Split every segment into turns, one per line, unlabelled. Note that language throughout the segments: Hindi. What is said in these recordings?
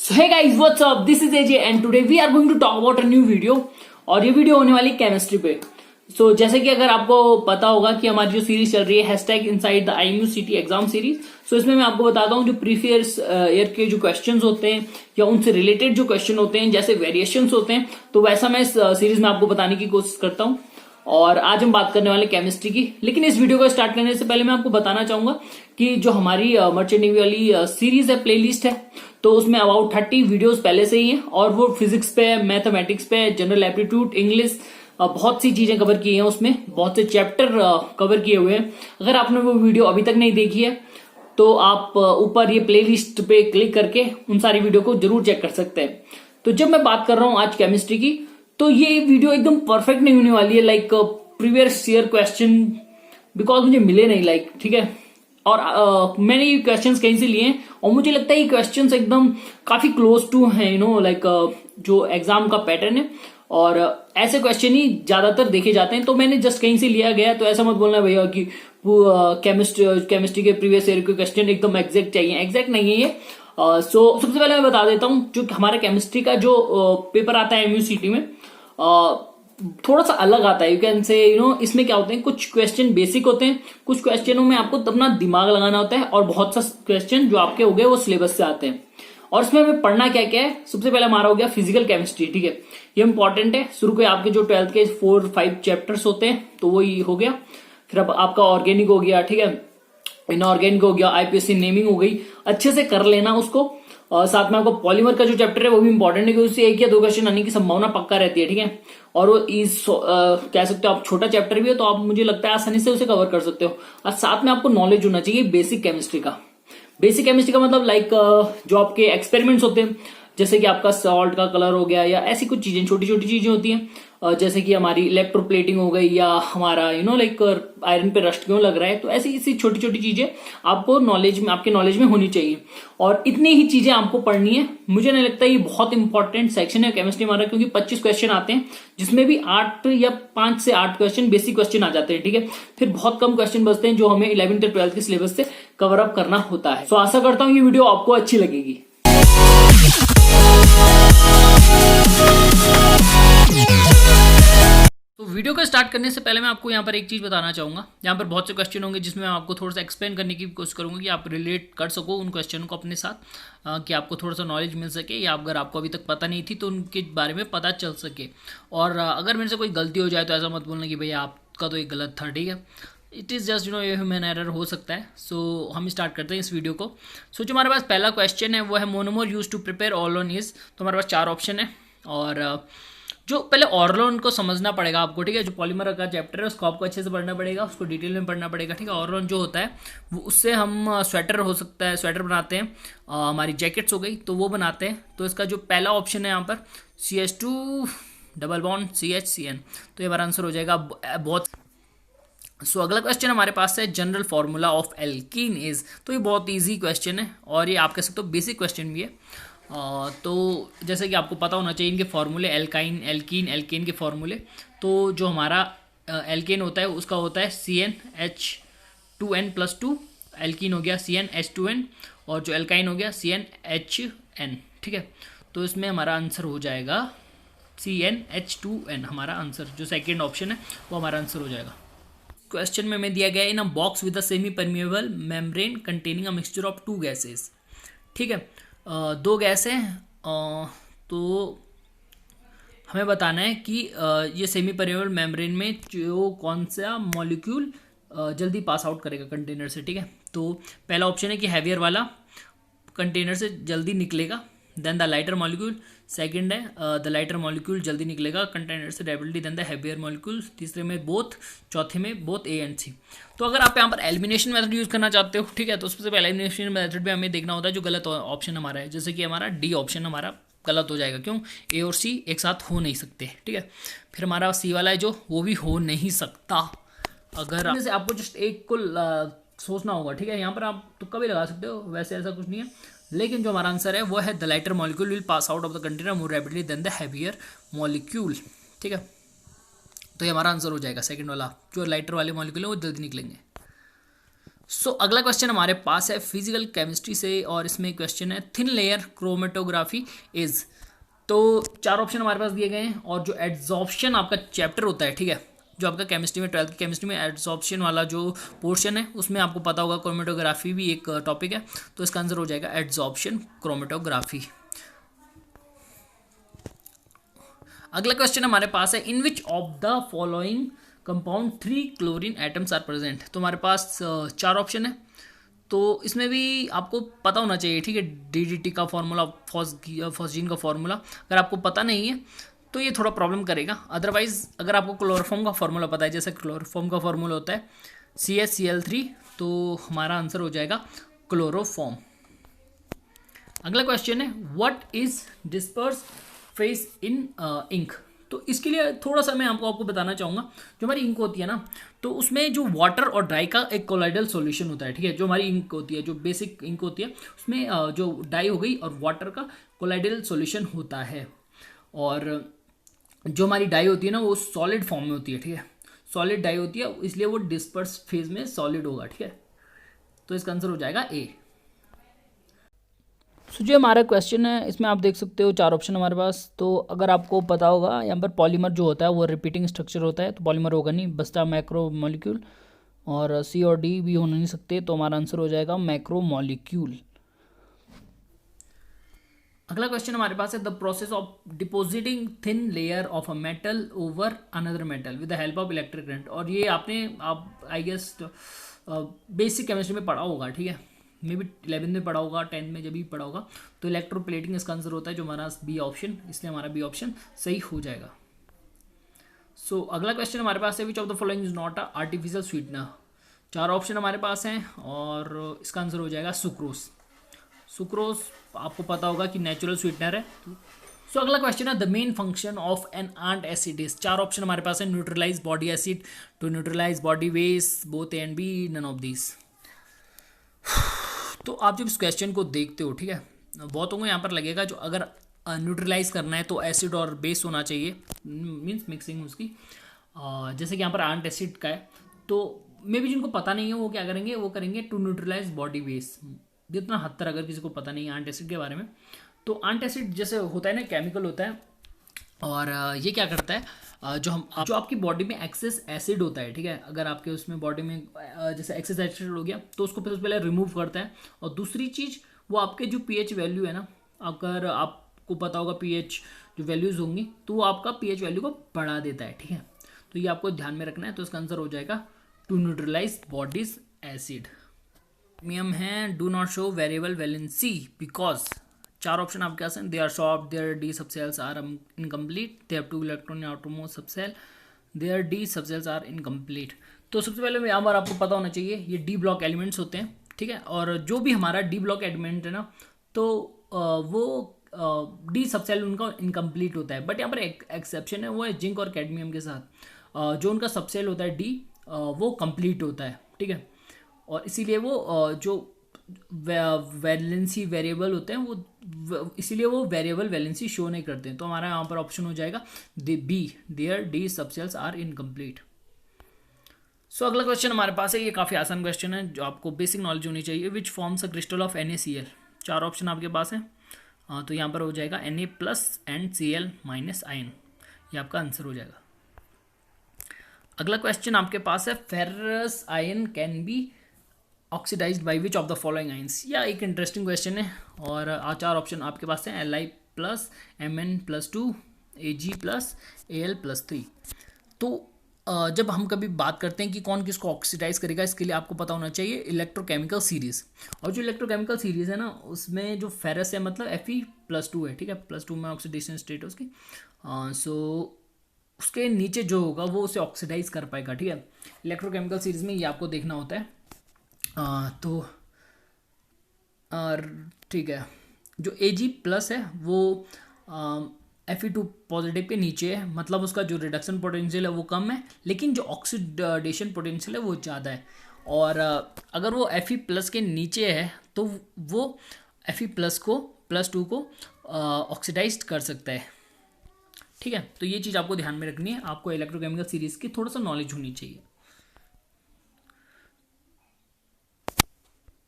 So hey guys, what's up? This is AJ and today we are going to talk about a new video और ये वीडियो होने वाली केमिस्ट्री पे। So जैसे कि अगर आपको पता होगा कि हमारी जो सीरीज चल रही है hashtag inside the IMUCT exam series, so इसमें मैं आपको बताता हूँ जो प्रीवियस ईयर के जो क्वेश्चंस होते हैं या उनसे रिलेटेड जो क्वेश्चन होते हैं, जैसे वेरिएशंस होते हैं, तो वैसा मैं इस सीरीज में आपको बताने की कोशिश करता हूँ। और आज हम बात करने वाले केमिस्ट्री की। लेकिन इस वीडियो को स्टार्ट करने से पहले मैं आपको बताना चाहूंगा कि जो हमारी मर्चेंट नेवी वाली सीरीज है, प्लेलिस्ट है, तो उसमें अबाउट 30 वीडियोस पहले से ही हैं और वो फिजिक्स पे, मैथमेटिक्स पे, जनरल एप्टीट्यूड, इंग्लिश, बहुत सी चीजें कवर की हैं। उसमें बहुत से चैप्टर कवर किए हुए हैं। अगर आपने वो वीडियो अभी तक नहीं देखी है तो आप ऊपर ये प्लेलिस्ट पे क्लिक करके उन सारी वीडियो को जरूर चेक कर सकते हैं। तो जब मैं बात कर रहा हूं आज केमिस्ट्री की, तो ये वीडियो एकदम परफेक्ट नहीं होने वाली है like previous year question, because मुझे मिले नहीं, ठीक है। और मैंने ये क्वेश्चंस कहीं से लिए हैं और मुझे लगता है ये क्वेश्चंस एकदम काफी क्लोज टू हैं, जो एग्जाम का पैटर्न है, और ऐसे क्वेश्चन ही ज्यादातर देखे जाते हैं। तो मैंने जस्ट कहीं से लिया गया, तो ऐसा मत बोलना भैया कि केमिस्ट्री के प्रीवियस ईयर के क्वेश्चन एकदम एग्जैक्ट चाहिए। एग्जैक्ट नहीं है ये। सबसे पहले मैं बता देता हूँ, जो हमारा केमिस्ट्री का जो पेपर आता है MUCT में, थोड़ा सा अलग आता है। यू कैन से इसमें क्या होते हैं, कुछ क्वेश्चन बेसिक होते हैं, कुछ क्वेश्चनों में आपको अपना दिमाग लगाना होता है, और बहुत सा क्वेश्चन जो आपके हो गए वो सिलेबस से आते हैं। और इसमें हमें पढ़ना क्या क्या है, सबसे पहले हमारा हो गया फिजिकल केमिस्ट्री, ठीक है। ये इंपॉर्टेंट है। शुरू के आपके जो 12th के 4-5 चैप्टर्स होते हैं, तो वो ही हो गया। फिर अब आपका ऑर्गेनिक हो गया, ठीक है, इनऑर्गेनिक हो गया, IPSC नेमिंग हो गई, अच्छे से कर लेना उसको। और साथ में आपको पॉलीमर का जो चैप्टर है वो भी इंपॉर्टेंट है, क्योंकि उससे 1 या 2 क्वेश्चन आने की संभावना पक्का रहती है, ठीक है। और वो कह सकते हो आप छोटा चैप्टर भी हो, तो आप मुझे लगता है आसानी से उसे कवर कर सकते हो। और साथ में आपको नॉलेज होना चाहिए बेसिक केमिस्ट्री का। बेसिक केमिस्ट्री का मतलब जो आपके एक्सपेरिमेंट्स होते हैं, जैसे कि आपका सॉल्ट का कलर हो गया, या ऐसी कुछ चीजें, छोटी छोटी चीजें होती हैं, जैसे कि हमारी इलेक्ट्रोप्लेटिंग हो गई, या हमारा आयरन पे रस्ट क्यों लग रहा है। तो ऐसी छोटी छोटी चीजें आपको आपके नॉलेज में होनी चाहिए, और इतनी ही चीजें आपको पढ़नी है। मुझे नहीं लगता ये बहुत इंपॉर्टेंट सेक्शन है केमिस्ट्री हमारा, क्योंकि 25 क्वेश्चन आते हैं, जिसमें भी 8 या 5 से 8 क्वेश्चन बेसिक क्वेश्चन आ जाते हैं, ठीक है। फिर बहुत कम क्वेश्चन बचते हैं जो हमें 11th और 12th के सिलेबस से कवर अप करना होता है। आशा करता हूँ ये वीडियो आपको अच्छी लगेगी। तो वीडियो को स्टार्ट करने से पहले मैं आपको यहाँ पर एक चीज बताना चाहूंगा। यहाँ पर बहुत से क्वेश्चन होंगे जिसमें मैं आपको थोड़ा सा एक्सप्लेन करने की कोशिश करूंगा कि आप रिलेट कर सको उन क्वेश्चन को अपने साथ, कि आपको थोड़ा सा नॉलेज मिल सके, या अगर आपको अभी तक पता नहीं थी तो उनके बारे में पता चल सके। और अगर मेरे से कोई गलती हो जाए तो ऐसा मत बोलना कि भैया आपका तो एक गलत था, ठीक है। It is just human error हो सकता है। हम स्टार्ट करते हैं इस वीडियो को। जो हमारे पास पहला क्वेश्चन है वो है monomer use to prepare Orlon is. तो हमारे पास 4 ऑप्शन है, और जो पहले ऑर्लोन को समझना पड़ेगा आपको, ठीक है। जो पॉलीमर का चैप्टर है उसको आपको अच्छे से पढ़ना पड़ेगा, उसको डिटेल में पढ़ना पड़ेगा, ठीक है। ऑर्लोन जो होता है वो, उससे हम स्वेटर हो सकता है, स्वेटर बनाते हैं, हमारी जैकेट्स हो गई तो वो बनाते हैं। तो इसका जो पहला ऑप्शन है यहाँ पर CH2 डबल बॉन्ड CH तो ये हमारा आंसर हो जाएगा बहुत। अगला क्वेश्चन हमारे पास है general formula of alkene is. तो ये बहुत इजी क्वेश्चन है, और ये आप कह सकते हो बेसिक क्वेश्चन भी है। तो जैसे कि आपको पता होना चाहिए इनके फार्मूले, एल्काइन, एल्कीन, एल्केन के फार्मूले। तो जो हमारा एल्केन होता है उसका होता है CnH2n+2, एल्कीन हो गया CnH2n, और जो एल्काइन हो गया CnHn, ठीक है। तो इसमें हमारा आंसर हो जाएगा CnH2n। हमारा आंसर जो सेकेंड ऑप्शन है वो हमारा आंसर हो जाएगा। क्वेश्चन में हमें दिया गया in a box with a semi permeable membrane containing a mixture of 2 gases, ठीक है। 2 गैस हैं, तो हमें बताना है कि ये सेमी परमिएबल मेम्ब्रेन में जो कौन सा मॉलिक्यूल जल्दी पास आउट करेगा कंटेनर से, ठीक है। तो पहला ऑप्शन है कि हैवियर वाला कंटेनर से जल्दी निकलेगा, then the lighter molecule. Second है द लाइटर मॉलिक्यूल जल्दी निकलेगा कंटेनर से rapidly, then the heavier molecule. तीसरे में बोथ, चौथे में बोथ A and C। तो अगर आप यहाँ पर एलिमिनेशन मेथड यूज करना चाहते हो, ठीक है, तो सबसे पहले एलिमिनेशन मेथड में हमें देखना होता है जो गलत ऑप्शन हमारा है। जैसे कि हमारा D ऑप्शन हमारा गलत हो जाएगा, क्यों? A और C एक साथ हो नहीं सकते, ठीक है। फिर हमारा C वाला है जो, वो भी हो नहीं सकता। अगर जैसे आपको जस्ट एक को सोचना होगा, ठीक है। यहाँ पर आप तुक्का भी लगा सकते हो, वैसे ऐसा कुछ नहीं है, लेकिन जो हमारा आंसर है वो है the lighter molecule will pass out of the container more rapidly then the heavier molecule, ठीक है। तो ये हमारा आंसर हो जाएगा सेकंड वाला, जो लाइटर वाले मॉलिक्यूल है वो जल्दी निकलेंगे। अगला क्वेश्चन हमारे पास है फिजिकल केमिस्ट्री से, और इसमें क्वेश्चन है थिन लेयर क्रोमेटोग्राफी इज। तो 4 ऑप्शन हमारे पास दिए गए हैं, और जो एड्सॉर्प्शन आपका चैप्टर होता है, ठीक है, जो आपका केमिस्ट्री में 12th की केमिस्ट्री में एड्सॉर्प्शन वाला जो पोर्शन है उसमें आपको पता होगा क्रोमेटोग्राफी भी एक टॉपिक है, तो इसका आंसर हो जाएगा एड्सॉर्प्शन क्रोमेटोग्राफी। अगला क्वेश्चन हमारे पास है in which of the following compound 3 chlorine atoms are present. तो हमारे पास 4 ऑप्शन है, तो इसमें भी आपको पता होना चाहिए, ठीक है, DDT का फॉर्मूला, फॉस्जीन का फॉर्मूला अगर आपको पता नहीं है तो ये थोड़ा प्रॉब्लम करेगा। अदरवाइज अगर आपको क्लोरोफॉर्म का फॉर्मूला पता है, जैसे क्लोरोफॉर्म का फॉर्मूला होता है CaCl3, तो हमारा आंसर हो जाएगा क्लोरोफॉर्म। अगला क्वेश्चन है what is disperse phase in ink. तो इसके लिए थोड़ा सा मैं आपको बताना चाहूँगा, जो हमारी इंक होती है ना, तो उसमें जो वाटर और ड्राई का एक कोलाइडल सॉल्यूशन होता है, ठीक है, जो हमारी इंक होती है, जो बेसिक इंक होती है, उसमें जो डाई हो गई और वाटर का कोलाइडल सॉल्यूशन होता है, और जो हमारी डाई होती है ना वो सॉलिड फॉर्म में होती है, ठीक है, सॉलिड डाई होती है, इसलिए वो डिस्पर्स फेज में सॉलिड होगा, ठीक है, तो इसका आंसर हो जाएगा ए। जो हमारा क्वेश्चन है इसमें आप देख सकते हो 4 ऑप्शन हमारे पास। तो अगर आपको पता होगा यहाँ पर पॉलीमर जो होता है वो रिपीटिंग स्ट्रक्चर होता है, तो पॉलीमर होगा नहीं, बसता मैक्रो मॉलिक्यूल, और C और D भी हो नहीं सकते, तो हमारा आंसर हो जाएगा मैक्रो मॉलिक्यूल। अगला क्वेश्चन हमारे पास है the process of depositing thin layer of a metal over another metal with the help of electric current. और ये आप आई गेस बेसिक केमिस्ट्री में पढ़ा होगा, ठीक है, मे बी 11th में पढ़ा होगा, 10th में जब भी पढ़ा होगा, तो इलेक्ट्रोप्लेटिंग इसका आंसर होता है, जो हमारा बी ऑप्शन, इसलिए हमारा बी ऑप्शन सही हो जाएगा। अगला क्वेश्चन हमारे पास है विच of the following is not a artificial sweetener. 4 option हमारे पास हैं, और इसका आंसर हो जाएगा सुक्रोज। सुक्रोज आपको पता होगा कि नेचुरल स्वीटनर है। अगला क्वेश्चन है the main function of an antacid is. 4 option हमारे पास है neutralise body acid, to neutralise body base, both A and B, none of these. तो आप जब इस क्वेश्चन को देखते हो, ठीक है, बहुतों को यहाँ पर लगेगा जो अगर न्यूट्रलाइज करना है तो एसिड और बेस होना चाहिए, मीन्स मिक्सिंग उसकी, जैसे कि यहाँ पर आंट एसिड का है, तो मे बी जिनको पता नहीं है वो क्या करेंगे, वो करेंगे टू न्यूट्रलाइज बॉडी बेस। जितना हद तक अगर किसी को पता नहीं है आंट एसिड के बारे में, तो आंट एसिड जैसे होता है ना, केमिकल होता है, और ये क्या करता है, जो आपकी बॉडी में एक्सेस एसिड होता है, ठीक है, अगर आपके उसमें बॉडी में जैसे एक्सेस एसिड हो गया तो उसको पहले रिमूव करता है, और दूसरी चीज़ वो आपके जो pH वैल्यू है ना, अगर आपको पता होगा pH जो वैल्यूज़ होंगी तो वो आपका pH वैल्यू को बढ़ा देता है, ठीक है, तो ये आपको ध्यान में रखना है। तो इसका आंसर हो जाएगा टू न्यूट्रलाइज बॉडीज एसिड। नियम है do not show variable valency because. 4 option आपके पास हैं, they are short, their d subshells are incomplete, they have 2 electron in outermost subshell, their d subshells are incomplete. तो सबसे पहले यहाँ पर आपको पता होना चाहिए ये डी ब्लॉक एलिमेंट्स होते हैं, ठीक है, और जो भी हमारा डी ब्लॉक एलिमेंट है ना, तो वो डी सबसेल उनका इनकम्प्लीट होता है, बट यहाँ पर एक एक्सेप्शन है, वो है जिंक और कैडमियम के साथ, जो उनका सबसेल होता है डी, वो कंप्लीट होता है, ठीक है, और इसीलिए वो जो वैलेंसी वेरिएबल होते हैं वो इसीलिए वो वेरिएबल वैलेंसी शो नहीं करते हैं। तो हमारा यहाँ पर ऑप्शन हो जाएगा B, their d subshells are incomplete. अगला क्वेश्चन हमारे पास है, ये काफ़ी आसान क्वेश्चन है जो आपको बेसिक नॉलेज होनी चाहिए। Which forms a crystal of NaCl। 4 option आपके पास है, तो यहाँ पर हो जाएगा Na+ एंड Cl- आयन, ये आपका आंसर हो जाएगा। अगला क्वेश्चन आपके पास है ferrous ion can be oxidised by which of the following ions. या एक इंटरेस्टिंग क्वेश्चन है, और 4 ऑप्शन आपके पास हैं Li+, Mn+2, Ag+, Al+3। तो जब हम कभी बात करते हैं कि कौन किसको ऑक्सीडाइज करेगा, इसके लिए आपको पता होना चाहिए इलेक्ट्रोकेमिकल सीरीज, और जो इलेक्ट्रोकेमिकल सीरीज है ना उसमें जो फेरस है मतलब Fe+2 है, ठीक है, +2 में ऑक्सीडेशन स्टेट है उसकी, उसके नीचे जो होगा वो उसे ऑक्सीडाइज कर पाएगा, ठीक है, इलेक्ट्रोकेमिकल सीरीज में ये आपको देखना होता है। तो ठीक है, जो Ag+ है वो Fe2 पॉजिटिव के नीचे है, मतलब उसका जो रिडक्शन पोटेंशियल है वो कम है, लेकिन जो ऑक्सीडेशन पोटेंशियल है वो ज़्यादा है, और अगर वो Fe+ के नीचे है तो वो Fe+ को +2 को ऑक्सीडाइज कर सकता है, ठीक है। तो ये चीज़ आपको ध्यान में रखनी है, आपको इलेक्ट्रोकेमिकल सीरीज की थोड़ा सा नॉलेज होनी चाहिए।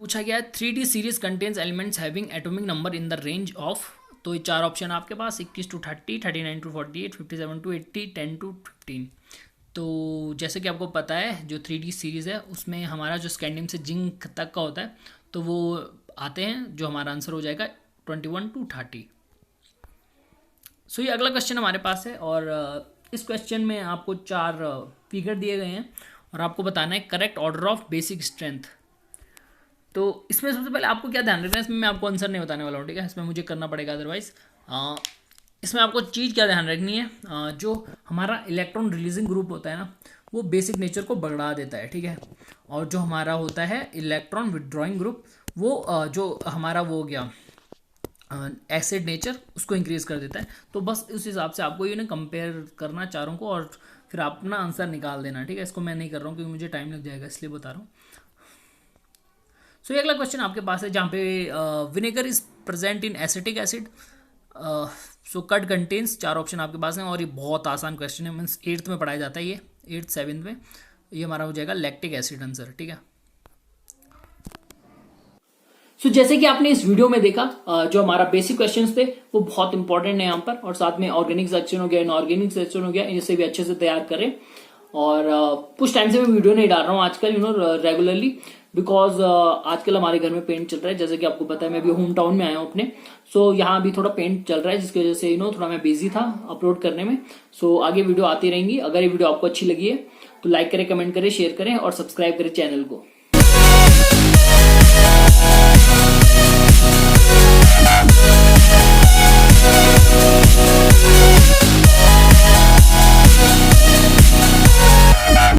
पूछा गया है 3D series contains elements having atomic number in the range of, तो ये 4 ऑप्शन आपके पास 21 to 30, 39 to 48, 57 to 80, 10 to 15। तो जैसे कि आपको पता है जो 3D सीरीज़ है उसमें हमारा जो स्कैंडियम से जिंक तक का होता है तो वो आते हैं, जो हमारा आंसर हो जाएगा 21 to 30। सो ये अगला क्वेश्चन हमारे पास है और इस क्वेश्चन में आपको 4 फिगर दिए गए हैं और आपको बताना है correct order of basic strength. तो इसमें सबसे पहले आपको क्या ध्यान रखना है, इसमें मैं आपको आंसर नहीं बताने वाला हूँ, ठीक है, इसमें मुझे करना पड़ेगा अदरवाइज। इसमें आपको चीज़ क्या ध्यान रखनी है, जो हमारा इलेक्ट्रॉन रिलीजिंग ग्रुप होता है ना वो बेसिक नेचर को बढ़ा देता है, ठीक है, और जो हमारा होता है इलेक्ट्रॉन विड्रॉइंग ग्रुप वो जो हमारा वो हो गया एसिड नेचर उसको इंक्रीज कर देता है। तो बस उस हिसाब से आपको ये ना कंपेयर करना चारों को और फिर आप अपना आंसर निकाल देना, ठीक है। इसको मैं नहीं कर रहा हूँ क्योंकि मुझे टाइम लग जाएगा इसलिए बता रहा हूँ। सो ये अगला क्वेश्चन आपके पास है जहाँ पे vinegar is present in acetic acid, so cut contains, 4 option आपके पास हैं और ये बहुत आसान क्वेश्चन है, मीन्स 8th में पढ़ाया जाता है ये, 8th 7th में। ये हमारा हो जाएगा लैक्टिक एसिड आंसर, ठीक है। सो जैसे कि आपने इस वीडियो में देखा जो हमारा बेसिक क्वेश्चंस थे वो बहुत इंपॉर्टेंट है यहाँ पर, और साथ में ऑर्गेनिक सेक्शन हो गया, इनऑर्गेनिक सेक्शन हो गया, इसे भी अच्छे से तैयार करें। और कुछ टाइम से मैं वीडियो नहीं डाल रहा हूँ आजकल रेगुलरली, बिकॉज आजकल हमारे घर में पेंट चल रहा है, जैसे कि आपको पता है मैं भी होम टाउन में आया हूँ अपने। सो यहाँ भी थोड़ा पेंट चल रहा है जिसकी वजह से थोड़ा मैं बिजी था अपलोड करने में। सो आगे वीडियो आती रहेंगी। अगर ये वीडियो आपको अच्छी लगी है तो लाइक करें, कमेंट करें, शेयर करें और सब्सक्राइब करें चैनल को।